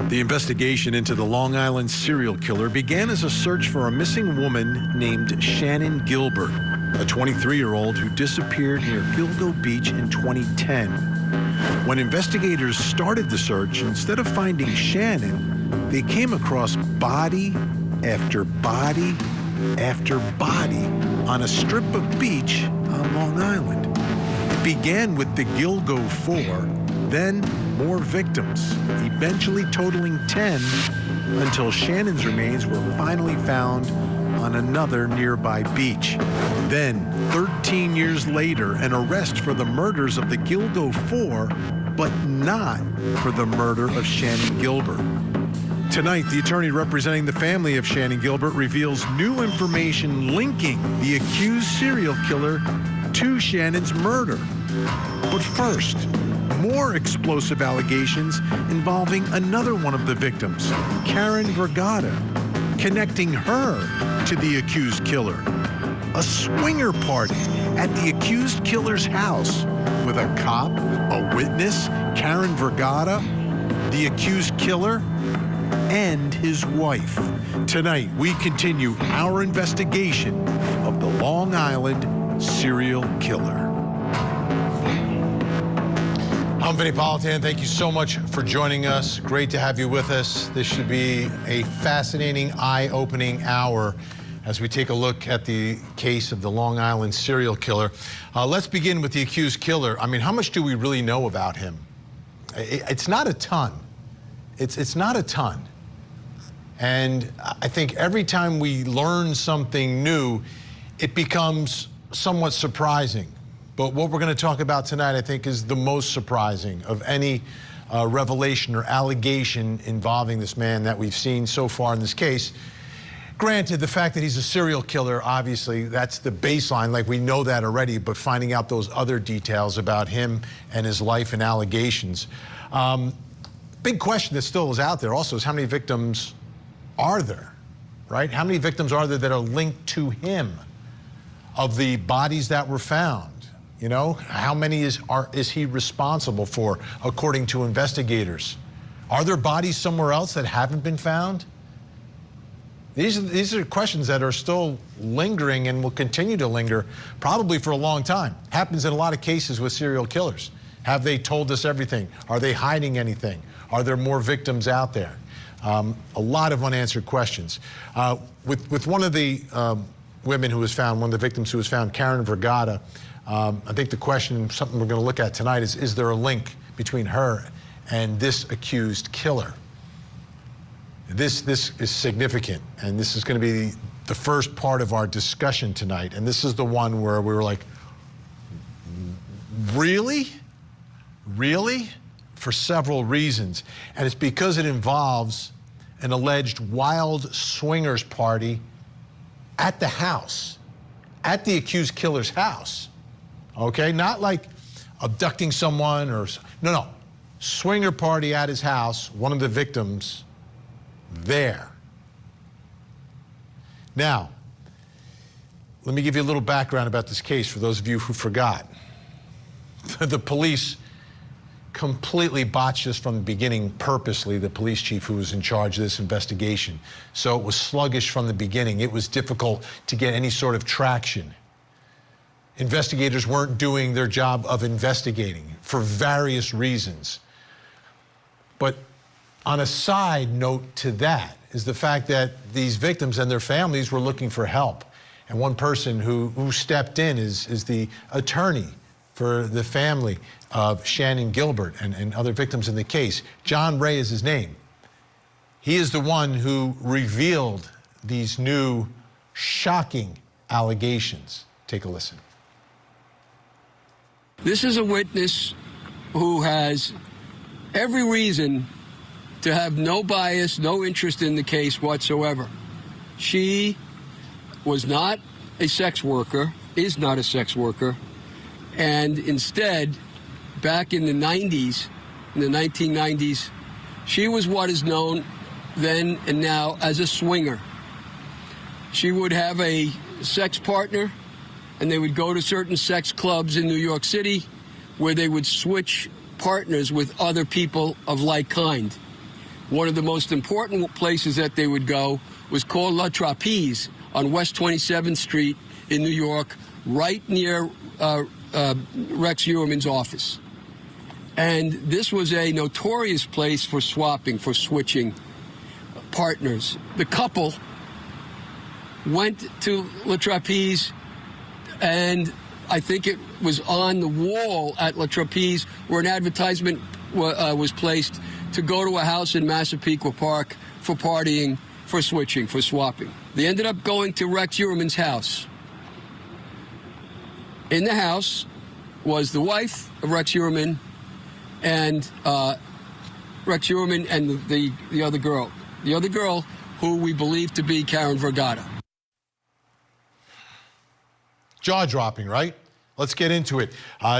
The investigation into the Long Island serial killer began as a search for a missing woman named Shannan Gilbert, a 23-year-old who disappeared near Gilgo Beach in 2010. When investigators started the search, instead of finding Shannan, they came across body after body after body on a strip of beach on Long Island. It began with the Gilgo 4, then more victims, eventually totaling 10, until Shannan's remains were finally found on another nearby beach. Then, 13 years later, an arrest for the murders of the Gilgo 4, but not for the murder of Shannan Gilbert. Tonight, the attorney representing the family of Shannan Gilbert reveals new information linking the accused serial killer to Shannan's murder. But first, more explosive allegations involving another one of the victims, Karen Vergata, connecting her to the accused killer. A swinger party at the accused killer's house with a cop, a witness, Karen Vergata, the accused killer, and his wife. Tonight, we continue our investigation of the Long Island serial killer. I'm Vinny Politan. Thank you so much for joining us. Great to have you with us. This should be a fascinating, eye-opening hour as we take a look at the case of the Long Island serial killer. Let's begin with the accused killer. I mean, how much do we really know about him? It's not a ton. It's not a ton. And I think every time we learn something new, it becomes somewhat surprising. But what we're going to talk about tonight, I think, is the most surprising of any revelation or allegation involving this man that we've seen so far in this case. Granted, the fact that he's a serial killer, obviously, that's the baseline, like we know that already, but finding out those other details about him and his life and allegations. Big question that still is out there also is how many victims are there, right? How many victims are there that are linked to him of the bodies that were found? You know, how many is he responsible for, according to investigators? Are there bodies somewhere else that haven't been found? These are questions that are still lingering and will continue to linger probably for a long time. Happens in a lot of cases with serial killers. Have they told us everything? Are they hiding anything? Are there more victims out there? A lot of unanswered questions. With one of the women who was found, one of the victims who was found, Karen Vergata, I think the question, something we're going to look at tonight, is there a link between her and this accused killer? This is significant, and this is going to be the first part of our discussion tonight. And this is the one where we were like, really? Really? For several reasons. And it's because it involves an alleged wild swingers party at the house, at the accused killer's house. Okay, not like abducting someone or, no. Swinger party at his house, one of the victims there. Now, let me give you a little background about this case for those of you who forgot. The police completely botched this from the beginning purposely, the police chief who was in charge of this investigation. So it was sluggish from the beginning. It was difficult to get any sort of traction. Investigators weren't doing their job of investigating for various reasons. But on a side note to that is the fact that these victims and their families were looking for help. And one person who stepped in is the attorney for the family of Shannan Gilbert and other victims in the case. John Ray is his name. He is the one who revealed these new shocking allegations. Take a listen. This is a witness who has every reason to have no bias, no interest in the case whatsoever. She was not a sex worker, is not a sex worker, and instead, back in the 90s, in the 1990s, she was what is known then and now as a swinger. She would have a sex partner, and they would go to certain sex clubs in New York City where they would switch partners with other people of like kind. One of the most important places that they would go was called La Trapeze on West 27th Street in New York, right near Rex Heuermann's office. And this was a notorious place for swapping, for switching partners. The couple went to La Trapeze, and I think it was on the wall at La Trapeze where an advertisement was placed to go to a house in Massapequa Park for partying, for switching, for swapping. They ended up going to Rex Heuermann's house. In the house was the wife of Rex Heuermann and Rex Heuermann and the other girl. The other girl who we believe to be Karen Vergata. Jaw-dropping, right? Let's get into it.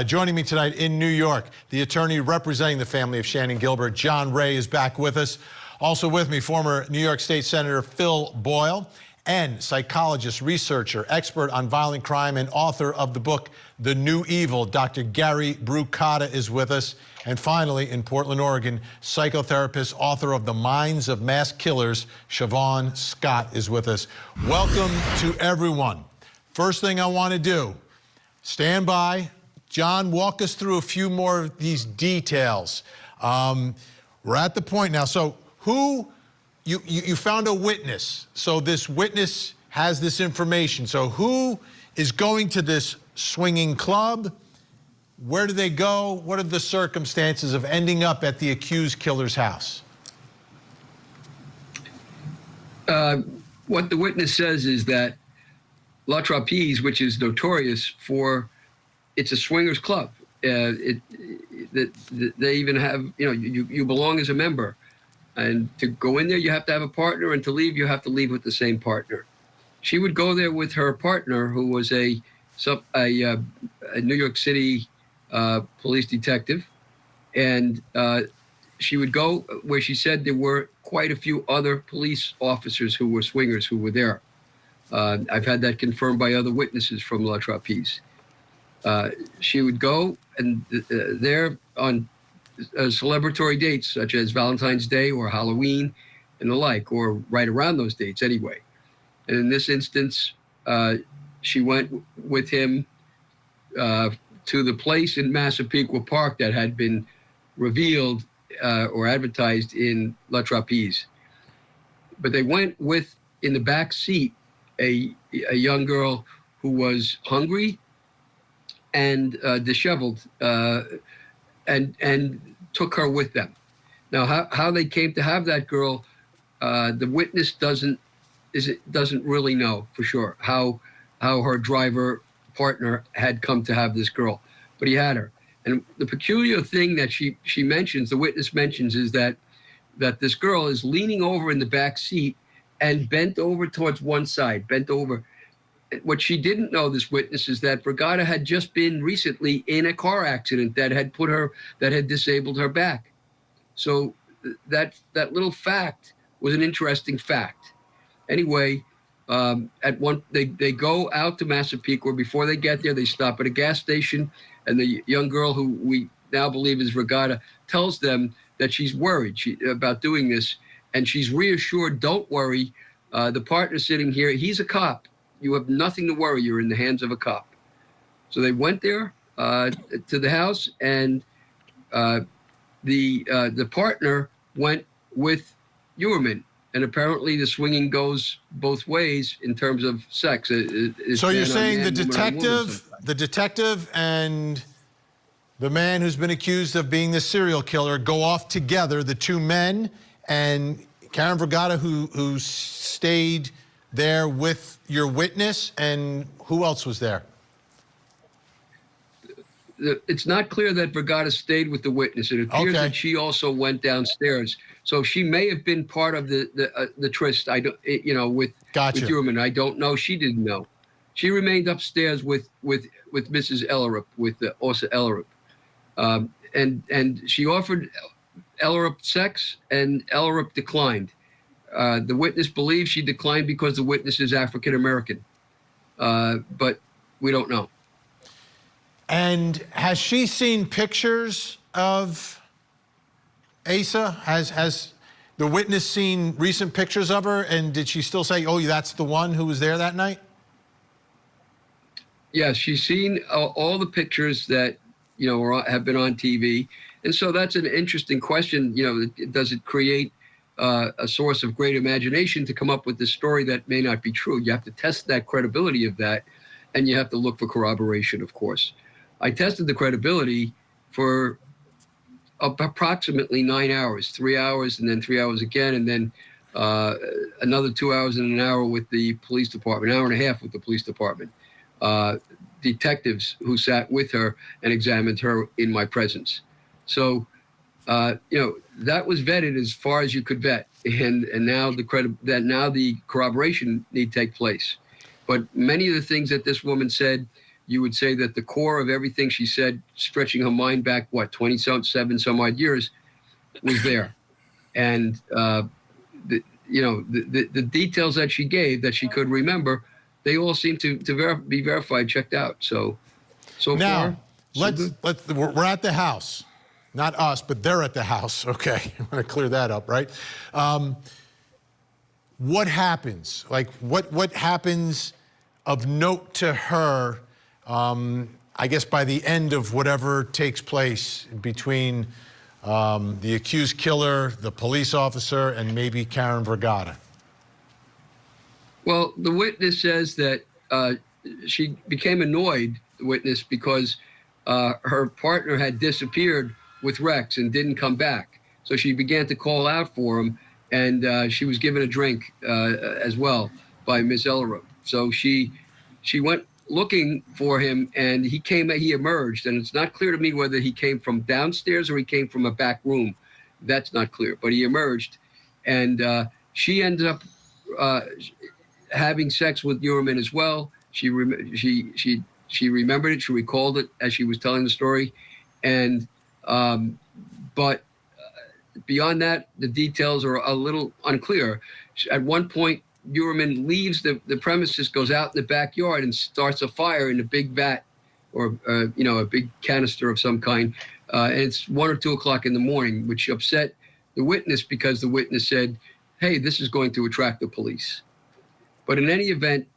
Joining me tonight in New York, the attorney representing the family of Shannan Gilbert, John Ray, is back with us. Also with me, former New York State Senator Phil Boyle, and psychologist, researcher, expert on violent crime, and author of the book, The New Evil, Dr. Gary Vergata is with us. And finally, in Portland, Oregon, psychotherapist, author of The Minds of Mass Killers, Siobhan Scott is with us. Welcome to everyone. First thing I want to do, stand by. John, walk us through a few more of these details. We're at the point now. So you found a witness. So this witness has this information. So who is going to this swinging club? Where do they go? What are the circumstances of ending up at the accused killer's house? What the witness says is that La Trapeze, which is notorious for, it's a swingers club. They even have, you belong as a member. And to go in there, you have to have a partner, and to leave, you have to leave with the same partner. She would go there with her partner, who was a New York City police detective, and she would go where she said there were quite a few other police officers who were swingers who were there. I've had that confirmed by other witnesses from La Trapeze. She would go and there on celebratory dates such as Valentine's Day or Halloween and the like, or right around those dates anyway. And in this instance, she went with him to the place in Massapequa Park that had been revealed or advertised in La Trapeze. But they went with, in the back seat, a young girl who was hungry and disheveled, and took her with them. Now, how they came to have that girl, the witness doesn't really know for sure how her driver partner had come to have this girl, but he had her. And the peculiar thing that she mentions, the witness mentions, is that this girl is leaning over in the back seat and bent over towards one side, bent over. What she didn't know, this witness, is that Vergata had just been recently in a car accident that had disabled her back. So that little fact was an interesting fact. Anyway, they go out to Massapequa. Before they get there, they stop at a gas station, and the young girl, who we now believe is Vergata, tells them that she's worried about doing this, and she's reassured, don't worry, the partner sitting here, he's a cop. You have nothing to worry. You're in the hands of a cop. So they went there to the house, and the partner went with Heuermann. And apparently the swinging goes both ways in terms of sex. So you're saying the detective and the man who's been accused of being the serial killer go off together, the two men, and Karen Vergata, who stayed there with your witness, and who else was there? It's not clear that Vergata stayed with the witness. It appears that she also went downstairs. So she may have been part of the tryst. With Heuermann. I don't know. She didn't know. She remained upstairs with Mrs. Ellerup, with Osa Ellerup, and she offered Ellerup sex, and Ellerup declined. The witness believes she declined because the witness is African American, but we don't know. And has she seen pictures of Asa? The witness seen recent pictures of her, and did she still say, oh, that's the one who was there that night? Yes, she's seen all the pictures that, have been on TV. And so that's an interesting question. Does it create a source of great imagination to come up with this story that may not be true? You have to test that credibility of that, and you have to look for corroboration, of course. I tested the credibility for approximately 9 hours, 3 hours, and then 3 hours again, and then another 2 hours and an hour with the police department, an hour and a half with the police department. Detectives who sat with her and examined her in my presence. So, that was vetted as far as you could vet, and now the corroboration need take place. But many of the things that this woman said, you would say that the core of everything she said, stretching her mind back, 27 some odd years, was there. And the details that she gave that she could remember, they all seem to be verified, checked out. So now, far, we're at the house. Not us, but they're at the house. Okay, I'm going to clear that up, right? What happens? Like, what happens of note to her, I guess, by the end of whatever takes place between the accused killer, the police officer, and maybe Karen Vergata? Well, the witness says that she became annoyed, the witness, because her partner had disappeared with Rex and didn't come back. So she began to call out for him, and she was given a drink as well by Miss Ellerup. So she went looking for him, and he emerged, and it's not clear to me whether he came from downstairs or he came from a back room. That's not clear, but he emerged, and she ended up having sex with Heuermann as well. She remembered it. She recalled it as she was telling the story, and but beyond that, the details are a little unclear. At one point, Heuermann leaves the premises, goes out in the backyard, and starts a fire in a big vat, or a big canister of some kind. And it's 1 or 2 o'clock in the morning, which upset the witness because the witness said, "Hey, this is going to attract the police." But in any event,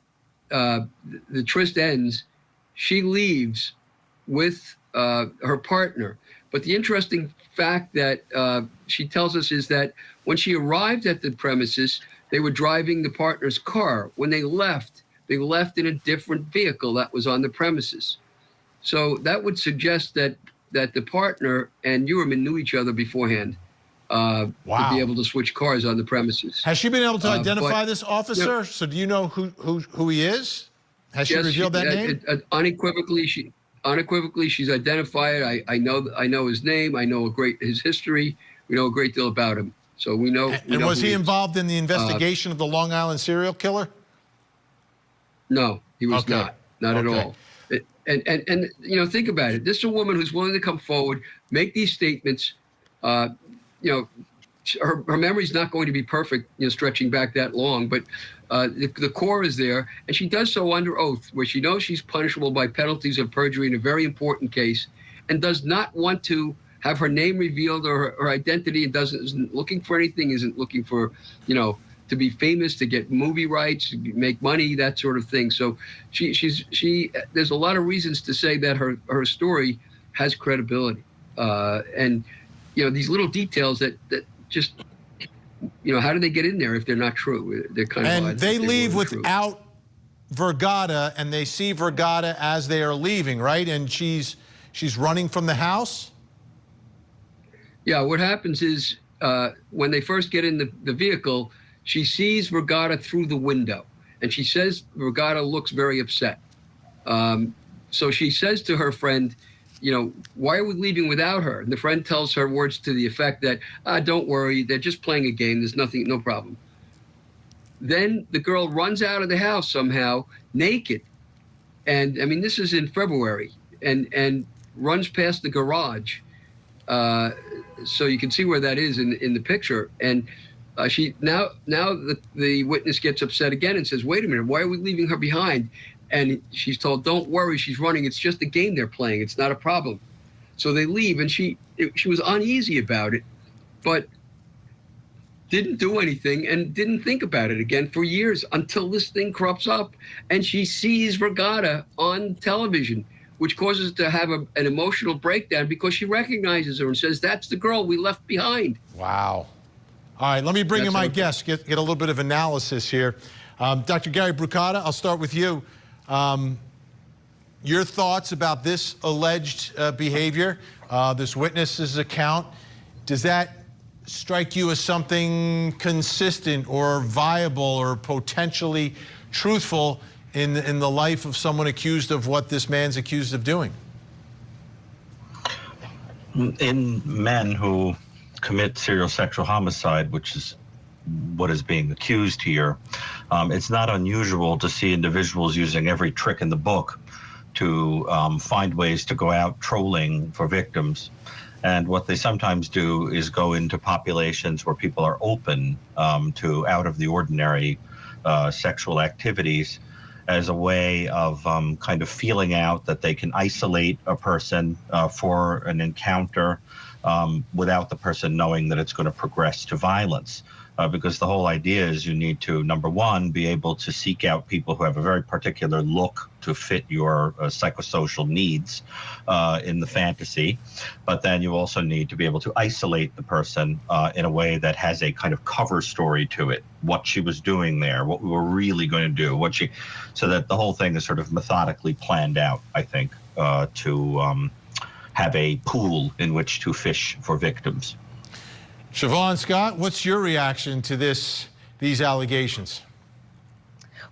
the tryst ends. She leaves with her partner. But the interesting fact that she tells us is that when she arrived at the premises, they were driving the partner's car. When they left in a different vehicle that was on the premises. So that would suggest that the partner and Heuermann knew each other beforehand. To be able to switch cars on the premises. Has she been able to identify this officer? So do you know who he is? Has she revealed that name? Unequivocally, she's identified. I know his name. I know his history. We know a great deal about him. So we know. And was he involved in the investigation of the Long Island serial killer? No, he was not at all. And think about it. This is a woman who's willing to come forward, make these statements. Her memory's not going to be perfect, stretching back that long, but the core is there, and she does so under oath, where she knows she's punishable by penalties of perjury in a very important case, and does not want to have her name revealed or her identity, and isn't looking for anything, isn't looking for, to be famous, to get movie rights, make money, that sort of thing. So there's a lot of reasons to say that her story has credibility, and these little details that just, how do they get in there if they're not true? They're kind of odd. And they leave without Vergata, and they see Vergata as they are leaving, right? And she's running from the house? Yeah, what happens is when they first get in the vehicle, she sees Vergata through the window, and she says Vergata looks very upset. So she says to her friend, why are we leaving without her? And the friend tells her words to the effect that, don't worry, they're just playing a game. There's nothing, no problem. Then the girl runs out of the house somehow, naked. And this is in February, and runs past the garage. So you can see where that is in the picture. And now the witness gets upset again and says, wait a minute, why are we leaving her behind? And she's told, don't worry, she's running. It's just a game they're playing. It's not a problem. So they leave, and she was uneasy about it. But didn't do anything and didn't think about it again for years until this thing crops up and she sees Vergata on television, which causes her to have an emotional breakdown because she recognizes her and says, that's the girl we left behind. Wow. All right, let me bring in my guest, get a little bit of analysis here. Dr. Gary Vergata, I'll start with you. Your thoughts about this alleged behavior, this witness's account, does that strike you as something consistent or viable or potentially truthful in the life of someone accused of what this man's accused of doing? In men who commit serial sexual homicide, which is what is being accused here, it's not unusual to see individuals using every trick in the book to find ways to go out trolling for victims. And what they sometimes do is go into populations where people are open to out of the ordinary sexual activities as a way of kind of feeling out that they can isolate a person for an encounter without the person knowing that it's going to progress to violence. Because the whole idea is you need to, number one, be able to seek out people who have a very particular look to fit your psychosocial needs in the fantasy. But then you also need to be able to isolate the person in a way that has a kind of cover story to it, what she was doing there, what we were really going to do, so that the whole thing is sort of methodically planned out, I think, to have a pool in which to fish for victims. Siobhan Scott, what's your reaction to these allegations?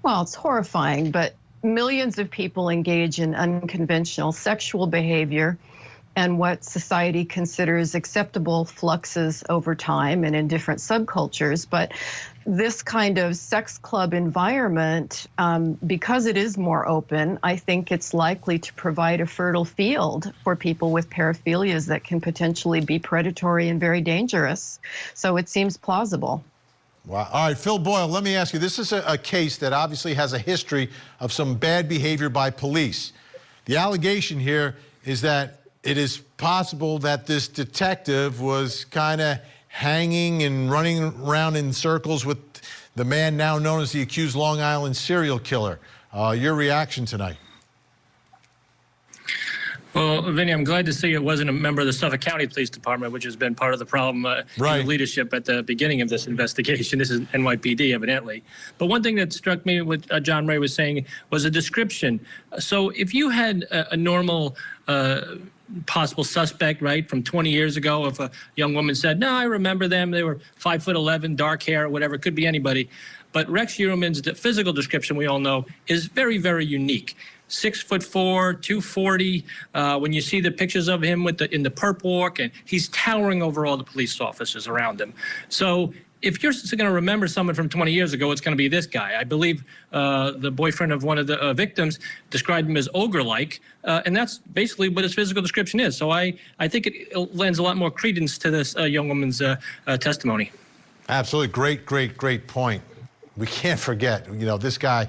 Well, it's horrifying, but millions of people engage in unconventional sexual behavior and what society considers acceptable fluxes over time and in different subcultures. But this kind of sex club environment, because it is more open, I think it's likely to provide a fertile field for people with paraphilias that can potentially be predatory and very dangerous. So it seems plausible. Wow. All right, Phil Boyle, let me ask you, this is a case that obviously has a history of some bad behavior by police. The allegation here is that it is possible that this detective was kind of hanging and running around in circles with the man now known as the accused Long Island serial killer. Your reaction tonight? Well, Vinny, I'm glad to see it wasn't a member of the Suffolk County Police Department, which has been part of the problem in the leadership at the beginning of this investigation. This is NYPD, evidently. But one thing that struck me, what John Ray was saying, was a description. So if you had a normal possible suspect, right, from 20 years ago, if a young woman said, no, I remember them, they were 5'11", dark hair, whatever, it could be anybody. But Rex Heuermann's physical description, we all know, is very, very unique. 6'4", 240. When you see the pictures of him in the perp walk, and he's towering over all the police officers around him. So if you're going to remember someone from 20 years ago, it's going to be this guy. I believe the boyfriend of one of the victims described him as ogre-like, and that's basically what his physical description is. So I think it lends a lot more credence to this young woman's testimony. Absolutely. Great point. We can't forget, you know, this guy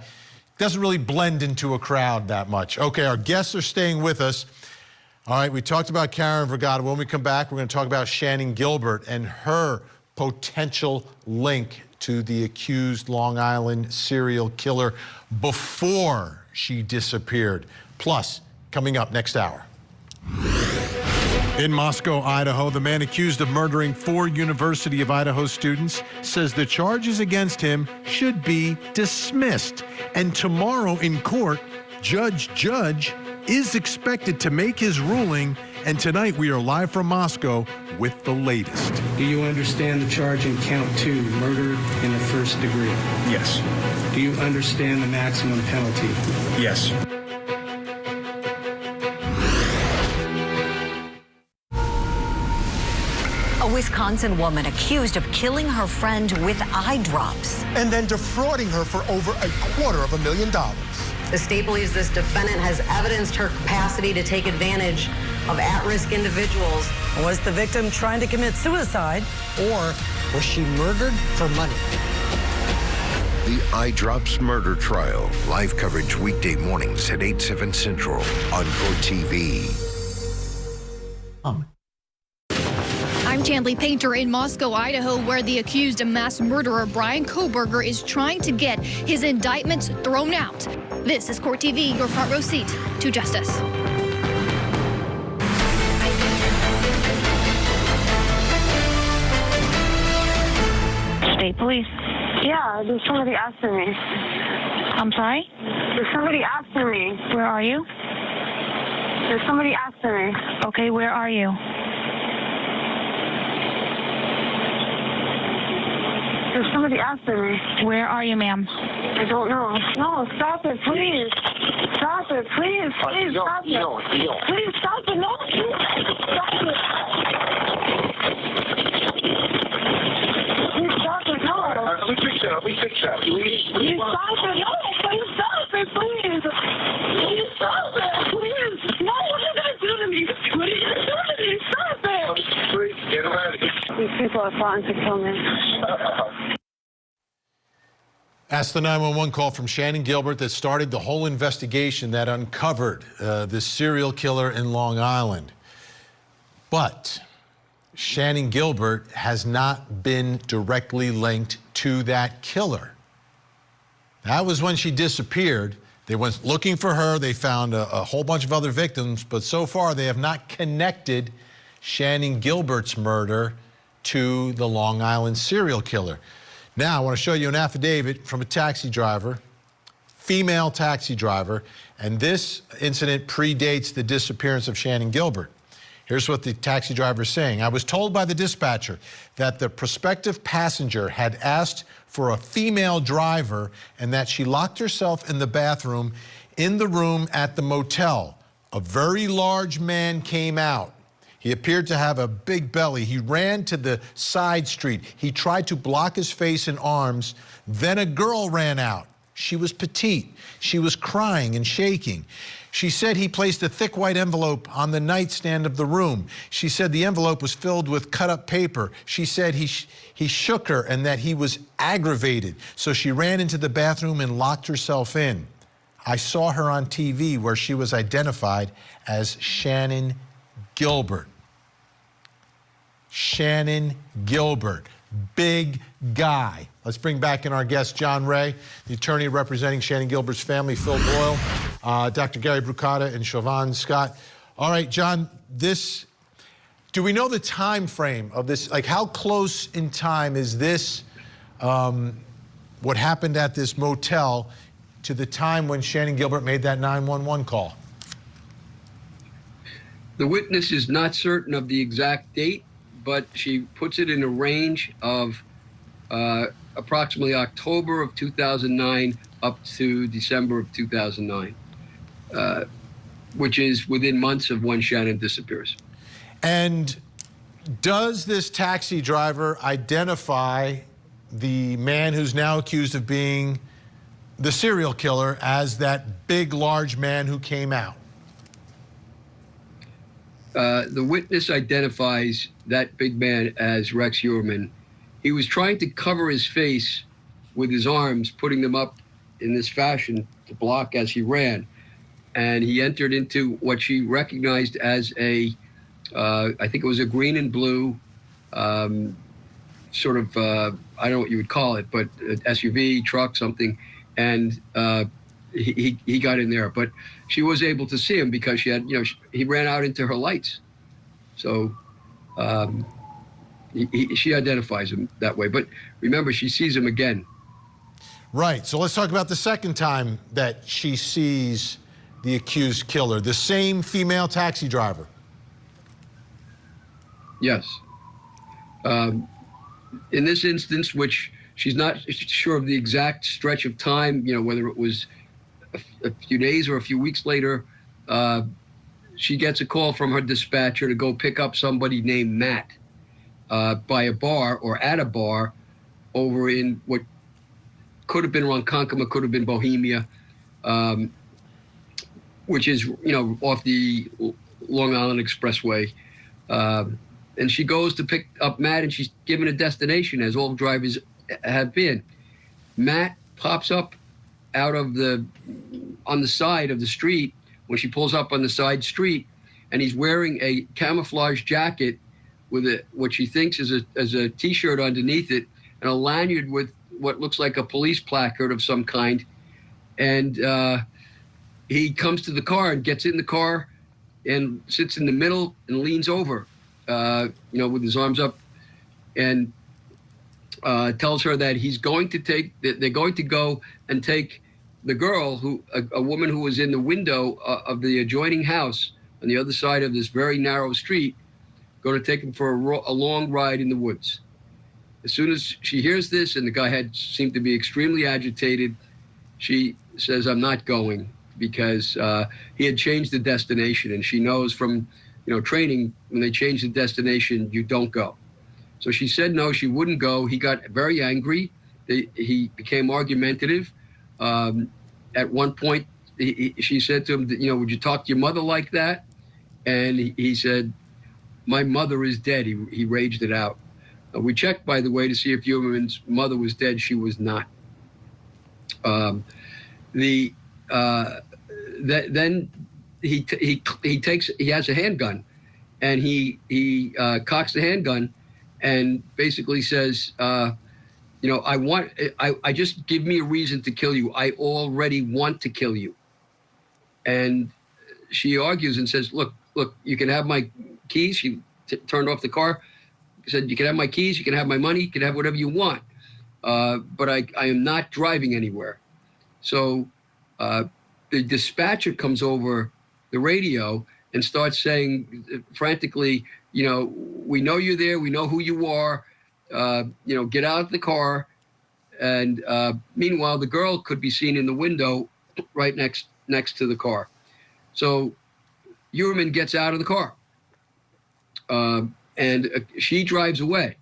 doesn't really blend into a crowd that much. Okay, our guests are staying with us. All right, we talked about Karen Vergata. When we come back, we're going to talk about Shannan Gilbert and her potential link to the accused Long Island serial killer before she disappeared. Plus, coming up next hour. In Moscow, Idaho, the man accused of murdering 4 University of Idaho students says the charges against him should be dismissed. And tomorrow in court, Judge is expected to make his ruling. And tonight we are live from Moscow with the latest. Do you understand the charge in count 2, murder in the first degree? Yes. Do you understand the maximum penalty? Yes. A Wisconsin woman accused of killing her friend with eye drops. And then defrauding her for over $250,000. The state believes this defendant has evidenced her capacity to take advantage of at-risk individuals. Was the victim trying to commit suicide? Or was she murdered for money? The Eye Drops Murder Trial. Live coverage weekday mornings at 8, 7 Central on Court TV. I'm Young Chanley Painter in Moscow, Idaho, where the accused mass murderer Brian Kohberger is trying to get his indictments thrown out. This is Court TV, your front row seat to justice. State Police. Yeah, there's somebody after me. I'm sorry? There's somebody after me. Where are you? There's somebody after me. Okay, where are you? There's somebody after me. Where are you, ma'am? I don't know. No, stop it, please. Stop it, please. Please stop it. Please stop it. No, please. Stop it. Please stop it. No. Let me fix that. Please stop it. No, please stop it, please. Please stop it. Please. No, what are you going to do to me? What are you going to do to me? Stop it. Please, get him out of here. These people are plotting to kill me. That's the 911 call from Shannan Gilbert that started the whole investigation that uncovered this serial killer in Long Island. But Shannan Gilbert has not been directly linked to that killer. That was when she disappeared. They went looking for her. They found a whole bunch of other victims, but so far they have not connected Shannan Gilbert's murder to the Long Island serial killer. Now, I want to show you an affidavit from a taxi driver, female taxi driver, and this incident predates the disappearance of Shannan Gilbert. Here's what the taxi driver is saying. I was told by the dispatcher that the prospective passenger had asked for a female driver and that she locked herself in the bathroom in the room at the motel. A very large man came out. He appeared to have a big belly. He ran to the side street. He tried to block his face and arms. Then a girl ran out. She was petite. She was crying and shaking. She said he placed a thick white envelope on the nightstand of the room. She said the envelope was filled with cut up paper. She said he shook her and that he was aggravated. So she ran into the bathroom and locked herself in. I saw her on TV where she was identified as Shannan Gilbert. Shannan Gilbert, big guy. Let's bring back in our guest, John Ray, the attorney representing Shannan Gilbert's family, Phil Boyle, Dr. Gary Vergata, and Siobhan Scott. All right, John, do we know the time frame of this? Like, how close in time is this, what happened at this motel, to the time when Shannan Gilbert made that 911 call? The witness is not certain of the exact date, but she puts it in a range of approximately October of 2009 up to December of 2009, which is within months of when Shannan disappears. And does this taxi driver identify the man who's now accused of being the serial killer as that big, large man who came out? The witness identifies that big man as Rex Heuermann. He was trying to cover his face with his arms, putting them up in this fashion to block as he ran. And he entered into what she recognized as I think it was a green and blue, sort of, I don't know what you would call it, but SUV, truck, something. And he got in there, but she was able to see him because she had, he ran out into her lights. So she identifies him that way. But remember, she sees him again. Right. So let's talk about the second time that she sees the accused killer, the same female taxi driver. Yes. In this instance, which she's not sure of the exact stretch of time, whether it was a few days or a few weeks later, she gets a call from her dispatcher to go pick up somebody named Matt by a bar or at a bar over in what could have been Ronkonkoma, could have been Bohemia, which is, off the Long Island Expressway. And she goes to pick up Matt, and she's given a destination, as all drivers have been. Matt pops up on the side of the street when she pulls up on the side street, and he's wearing a camouflage jacket with what she thinks is a T-shirt underneath it and a lanyard with what looks like a police placard of some kind. And he comes to the car and gets in the car and sits in the middle and leans over, with his arms up, and tells her that they're going to go and take the girl, a woman who was in the window of the adjoining house on the other side of this very narrow street, going to take him for a long ride in the woods. As soon as she hears this, and the guy seemed to be extremely agitated, she says, "I'm not going," because he had changed the destination, and she knows from training, when they change the destination, you don't go. So she said no, she wouldn't go. He got very angry. He became argumentative. At one point, she said to him, "Would you talk to your mother like that?" And he said, "My mother is dead." He raged it out. We checked, by the way, to see if Heuermann's mother was dead. She was not. Then he has a handgun, and he cocks the handgun, and basically says, I just give me a reason to kill you. I already want to kill you. And she argues and says, look, you can have my keys. She turned off the car, said, you can have my keys, you can have my money, you can have whatever you want. But I am not driving anywhere. So the dispatcher comes over the radio and starts saying frantically, we know you're there, we know who you are, get out of the car. And meanwhile, the girl could be seen in the window right next to the car. So Heuermann gets out of the car. And she drives away,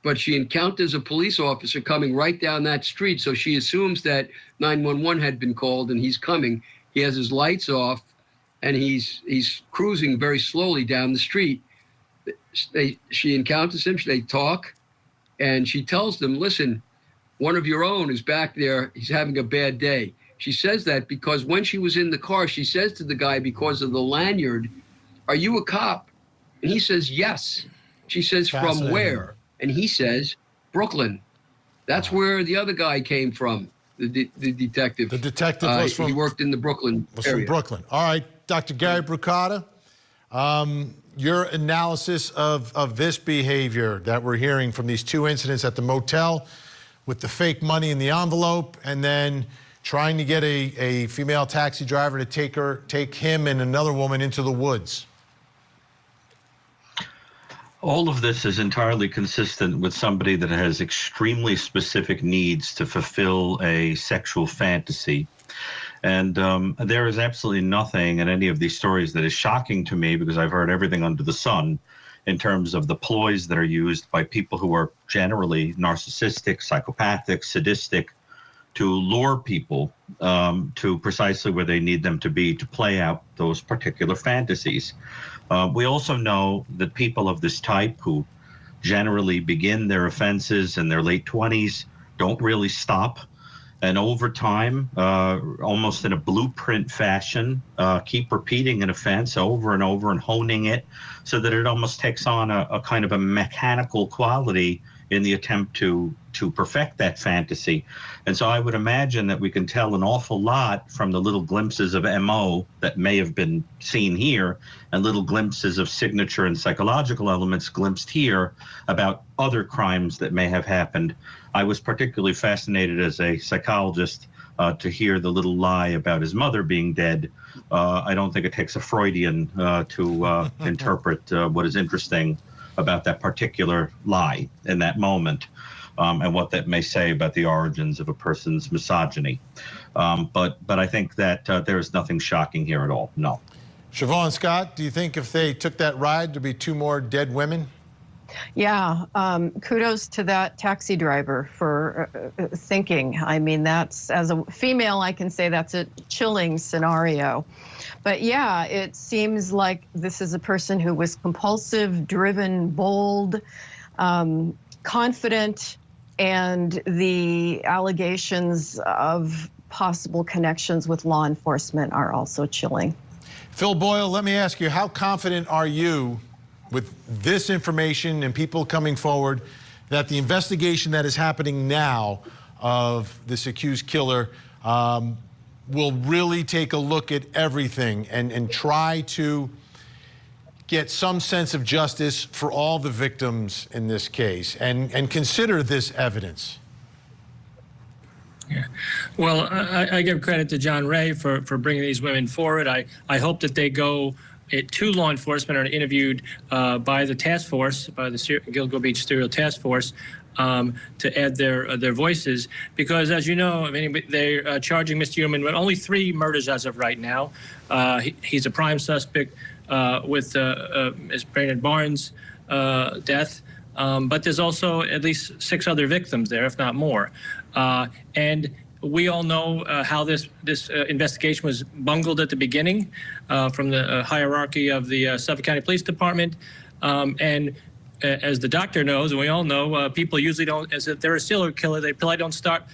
but she encounters a police officer coming right down that street. So she assumes that 911 had been called and he's coming. He has his lights off and he's cruising very slowly down the street. She encounters him, they talk, and she tells them, listen, one of your own is back there. He's having a bad day. She says that because when she was in the car, she says to the guy, because of the lanyard, "Are you a cop?" And he says, yes. She says, from where? And he says, Brooklyn. That's where the other guy came from, the detective. The detective was from... He worked in the Brooklyn area. From Brooklyn. All right, Dr. Gary Vergata, your analysis of this behavior that we're hearing from these two incidents at the motel with the fake money in the envelope and then trying to get a female taxi driver to take him and another woman into the woods. All of this is entirely consistent with somebody that has extremely specific needs to fulfill a sexual fantasy. And there is absolutely nothing in any of these stories that is shocking to me, because I've heard everything under the sun in terms of the ploys that are used by people who are generally narcissistic, psychopathic, sadistic, to lure people to precisely where they need them to be to play out those particular fantasies. We also know that people of this type, who generally begin their offenses in their late 20s, don't really stop. And over time, almost in a blueprint fashion, keep repeating an offense over and over and honing it so that it almost takes on a kind of a mechanical quality in the attempt to perfect that fantasy. And so I would imagine that we can tell an awful lot from the little glimpses of MO that may have been seen here and little glimpses of signature and psychological elements glimpsed here about other crimes that may have happened. I was particularly fascinated as a psychologist to hear the little lie about his mother being dead. I don't think it takes a Freudian to interpret what is interesting about that particular lie in that moment, and what that may say about the origins of a person's misogyny. But I think that there is nothing shocking here at all, no. Siobhan Scott, do you think if they took that ride, there'd be 2 more dead women? Yeah, kudos to that taxi driver for thinking. I mean, that's, as a female, I can say that's a chilling scenario. But yeah, it seems like this is a person who was compulsive, driven, bold, confident, and the allegations of possible connections with law enforcement are also chilling. Phil Boyle, let me ask you, how confident are you with this information and people coming forward, that the investigation that is happening now of this accused killer will really take a look at everything and try to get some sense of justice for all the victims in this case and consider this evidence. Yeah. Well, I give credit to John Ray for bringing these women forward. I hope that they go to law enforcement and are interviewed by the task force, by the Gilgo Beach Serial Task Force, to add their voices, because as you know, I mean, they're charging Mr. Heuermann with only 3 murders as of right now. He's a prime suspect with Ms. Brainerd Barnes' death, but there's also at least 6 other victims there, if not more. And we all know how this investigation was bungled at the beginning from the hierarchy of the Suffolk County Police Department. And as the doctor knows, and we all know, people usually don't, as if they're a serial killer, they probably don't stop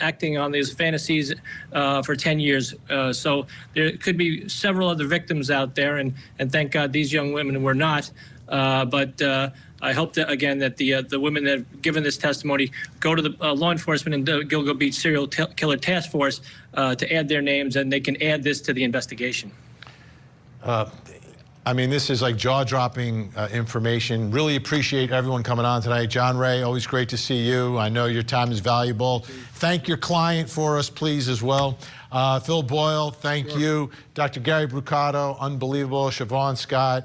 acting on these fantasies for 10 years. So there could be several other victims out there, and thank God these young women were not. But I hope that, again, that the women that have given this testimony go to the law enforcement and the Gilgo Beach Serial Killer Task Force to add their names, and they can add this to the investigation. I mean, this is like jaw-dropping information. Really appreciate everyone coming on tonight. John Ray, always great to see you. I know your time is valuable. Thank your client for us, please, as well. Phil Boyle, thank you. Dr. Gary Brucato, unbelievable. Siobhan Scott,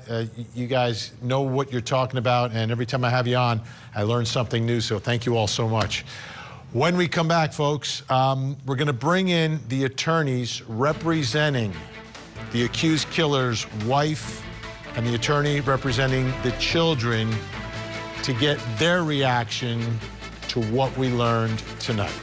you guys know what you're talking about, and every time I have you on, I learn something new, so thank you all so much. When we come back, folks, we're going to bring in the attorneys representing the accused killer's wife and the attorney representing the children to get their reaction to what we learned tonight.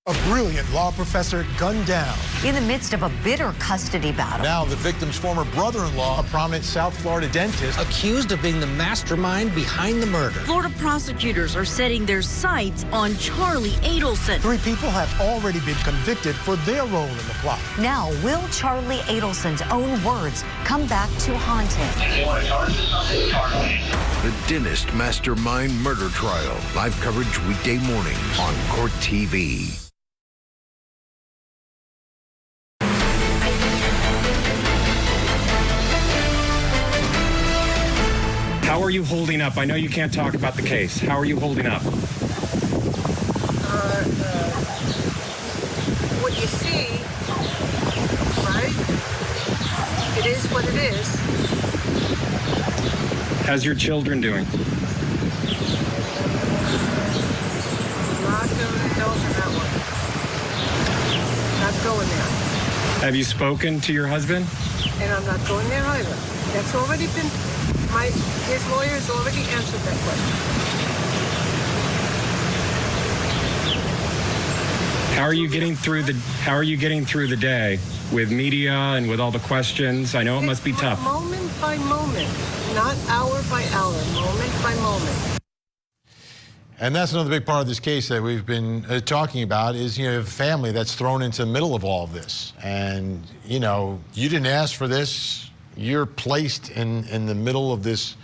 A brilliant law professor gunned down. In the midst of a bitter custody battle. Now the victim's former brother-in-law, a prominent South Florida dentist, accused of being the mastermind behind the murder. Florida prosecutors are setting their sights on Charlie Adelson. 3 people have already been convicted for their role in the plot. Now, will Charlie Adelson's own words come back to haunt him? The Dentist Mastermind Murder Trial. Live coverage weekday mornings on Court TV. How are you holding up? I know you can't talk about the case. How are you holding up? What you see, right? It is what it is. How's your children doing? I'm not going to indulge in that one. Not going there. Have you spoken to your husband? And I'm not going there either. That's already been, his lawyer has already answered that question. How are you getting through the day with media and with all the questions? I know it must be tough. Moment by moment, not hour by hour, moment by moment. And that's another big part of this case that we've been talking about is, you know, a family that's thrown into the middle of all of this. And, you know, you didn't ask for this. You're placed in the middle of this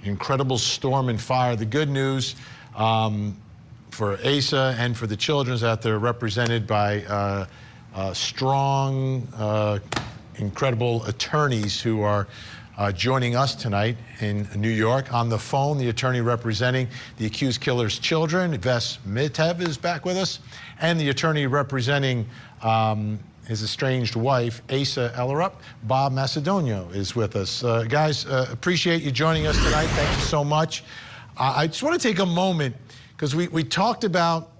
incredible storm and fire. The good news for Asa and for the children is that they're represented by strong, incredible attorneys who are joining us tonight in New York. On the phone, the attorney representing the accused killer's children, Ves Mitev, is back with us, and the attorney representing his estranged wife, Asa Ellerup, Bob Macedonio, is with us. Guys, appreciate you joining us tonight. Thank you so much. I just want to take a moment, because we talked about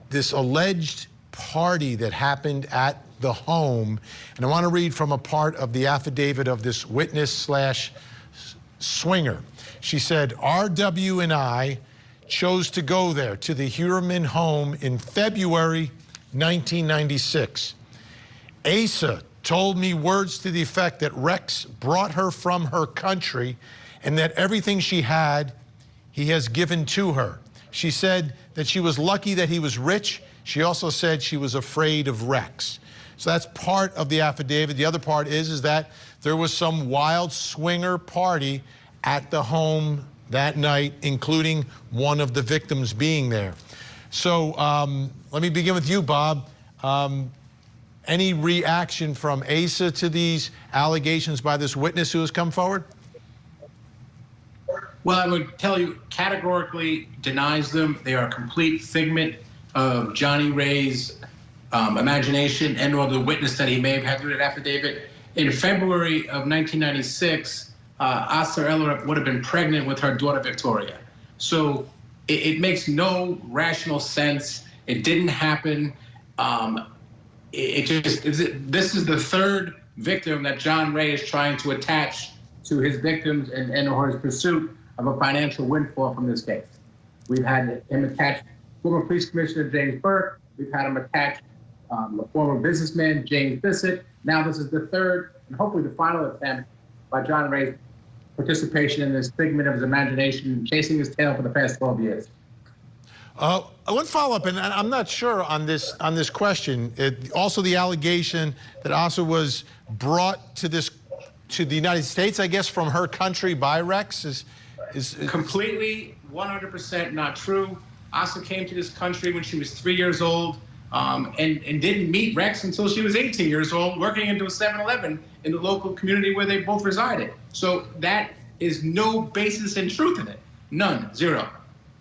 this alleged party that happened at the home, and I want to read from a part of the affidavit of this witness/swinger. She said, R.W. and I chose to go there, to the Heuermann home, in February 1996. Asa told me words to the effect that Rex brought her from her country and that everything she had, he has given to her. She said that she was lucky that he was rich. She also said she was afraid of Rex. So that's part of the affidavit. The other part is that there was some wild swinger party at the home that night, including one of the victims being there. So let me begin with you, Bob. Any reaction from Asa to these allegations by this witness who has come forward? Well, I would tell you, categorically denies them. They are a complete figment of Johnny Ray's imagination and or the witness that he may have had through that affidavit. In February of 1996, Asa Eller would have been pregnant with her daughter, Victoria. So it makes no rational sense. It didn't happen. This is the third victim that John Ray is trying to attach to his victims and or his pursuit of a financial windfall from this case. We've had him attach former police commissioner James Burke. We've had him attach the former businessman James Bissett. Now this is the third and hopefully the final attempt by John Ray's participation in this figment of his imagination, chasing his tail for the past 12 years. One follow-up, and I'm not sure on this question. Also, the allegation that Asa was brought to the United States, I guess, from her country by Rex is completely 100% not true. Asa came to this country when she was 3 years old, and didn't meet Rex until she was 18 years old, working into a 7-Eleven in the local community where they both resided. So that is no basis in truth in it. None. Zero.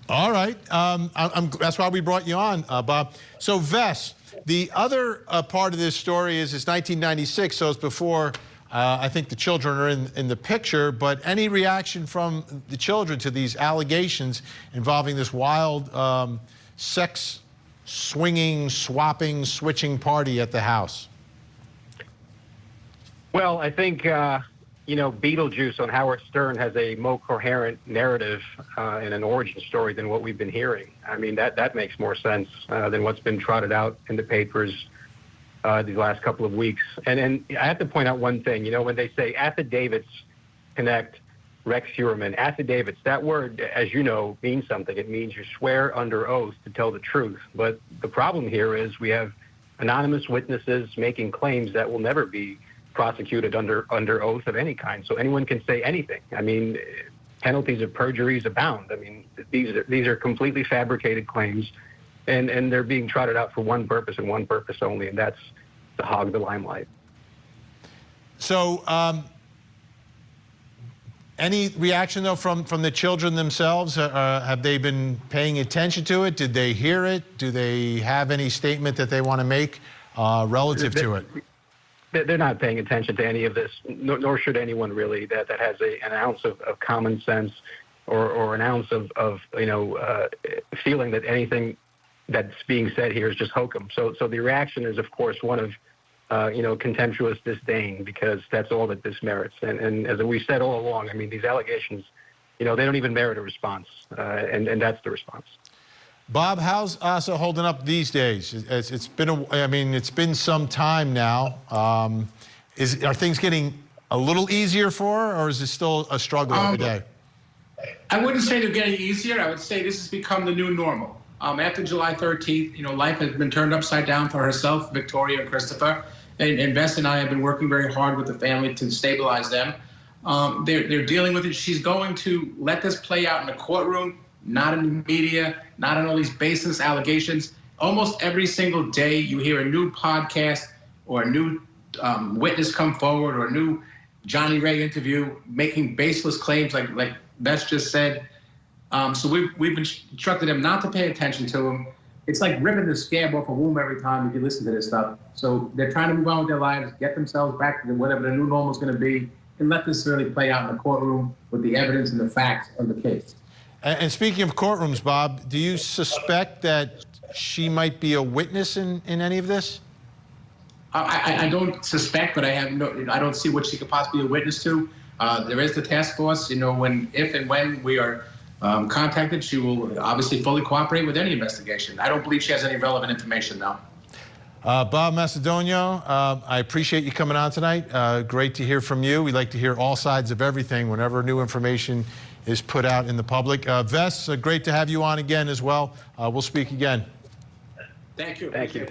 All right. That's why we brought you on, Bob. So, Vess, the other part of this story is it's 1996, so it's before I think the children are in the picture. But any reaction from the children to these allegations involving this wild sex swinging, swapping, switching party at the house? Well, I think, Beetlejuice on Howard Stern has a more coherent narrative and an origin story than what we've been hearing. I mean, that makes more sense than what's been trotted out in the papers these last couple of weeks. And I have to point out one thing. When they say affidavits connect Rex Heuermann, affidavits, that word, as you know, means something. It means you swear under oath to tell the truth. But the problem here is we have anonymous witnesses making claims that will never be prosecuted under oath of any kind. So anyone can say anything. I mean, penalties of perjuries abound. I mean, these are completely fabricated claims, and they're being trotted out for one purpose and one purpose only, and that's to hog the limelight. So any reaction, though, from the children themselves? Have they been paying attention to it? Did they hear it? Do they have any statement that they want to make relative to it? They're not paying attention to any of this, nor should anyone really that has an ounce of common sense or an ounce of feeling that anything that's being said here is just hokum. So the reaction is, of course, one of contemptuous disdain, because that's all that this merits. And as we said all along, I mean, these allegations, they don't even merit a response, and that's the response. Bob, how's Asa holding up these days? It's been some time now. Are things getting a little easier for her, or is it still a struggle every day? I wouldn't say they're getting easier. I would say this has become the new normal. After July 13th, life has been turned upside down for herself, Victoria, and Christopher. And Bess and I have been working very hard with the family to stabilize them. They're dealing with it. She's going to let this play out in the courtroom, not in the media, not on all these baseless allegations. Almost every single day you hear a new podcast or a new witness come forward or a new Johnny Ray interview making baseless claims like Bess just said. So we've instructed them not to pay attention to them. It's like ripping the scab off a womb every time you listen to this stuff. So they're trying to move on with their lives, get themselves back to whatever the new normal is going to be, and let this really play out in the courtroom with the evidence and the facts of the case. And speaking of courtrooms, Bob, do you suspect that she might be a witness in any of this? I don't suspect, but I don't see what she could possibly be a witness to. There is the task force. If and when we are contacted, she will obviously fully cooperate with any investigation. I don't believe she has any relevant information, though. Bob Macedonio, I appreciate you coming on tonight. Great to hear from you. We like to hear all sides of everything whenever new information is put out in the public. Vess, great to have you on again as well. We'll speak again. Thank you. Thank you.